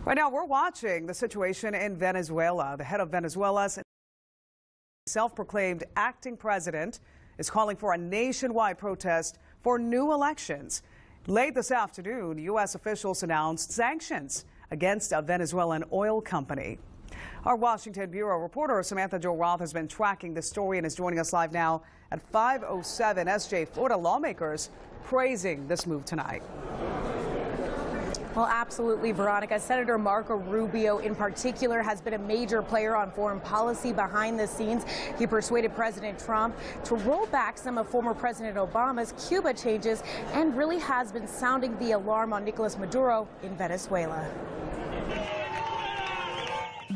Right now, we're watching the situation in Venezuela. The head of Venezuela's self-proclaimed acting president is calling for a nationwide protest for new elections. Late this afternoon, U.S. officials announced sanctions against a Venezuelan oil company. Our Washington Bureau reporter Samantha-Jo has been tracking this story and is joining us live now at 5:07. SJ, Florida lawmakers praising this move tonight. Well, absolutely, Veronica. Senator Marco Rubio in particular has been a major player on foreign policy behind the scenes. He persuaded President Trump to roll back some of former President Obama's Cuba changes and really has been sounding the alarm on Nicolas Maduro in Venezuela.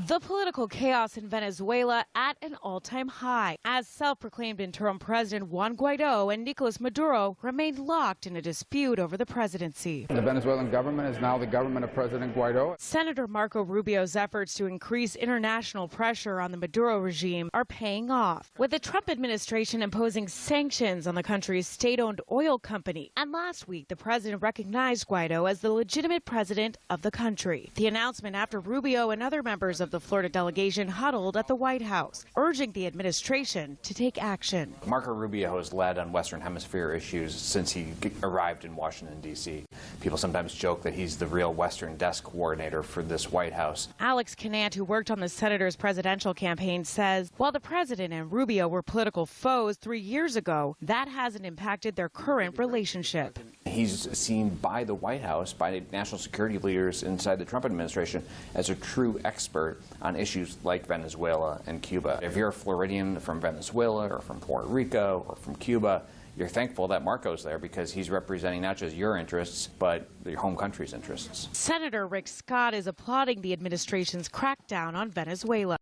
The political chaos in Venezuela at an all-time high as self-proclaimed interim President Juan Guaido and Nicolas Maduro remained locked in a dispute over the presidency. The Venezuelan government is now the government of President Guaido. Senator Marco Rubio's efforts to increase international pressure on the Maduro regime are paying off, with the Trump administration imposing sanctions on the country's state-owned oil company. And last week, the president recognized Guaido as the legitimate president of the country. The announcement after Rubio and other members of the Florida delegation huddled at the White House, urging the administration to take action. Marco Rubio has led on Western Hemisphere issues since he arrived in Washington, D.C. People sometimes joke that he's the real Western desk coordinator for this White House. Alex Canant, who worked on the senator's presidential campaign, says while the president and Rubio were political foes 3 years ago, that hasn't impacted their current relationship. He's seen by the White House, by national security leaders inside the Trump administration, as a true expert on issues like Venezuela and Cuba. If you're a Floridian from Venezuela or from Puerto Rico or from Cuba, you're thankful that Marco's there because he's representing not just your interests, but your home country's interests. Senator Rick Scott is applauding the administration's crackdown on Venezuela.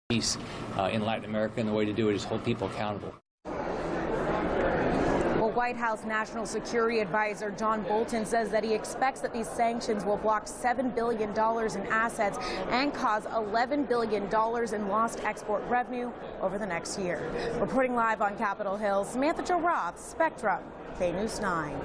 Peace in Latin America, and the way to do it is hold people accountable. White House National Security Advisor John Bolton says that he expects that these sanctions will block $7 billion in assets and cause $11 billion in lost export revenue over the next year. Reporting live on Capitol Hill, Samantha-Jo, Spectrum, K News 9.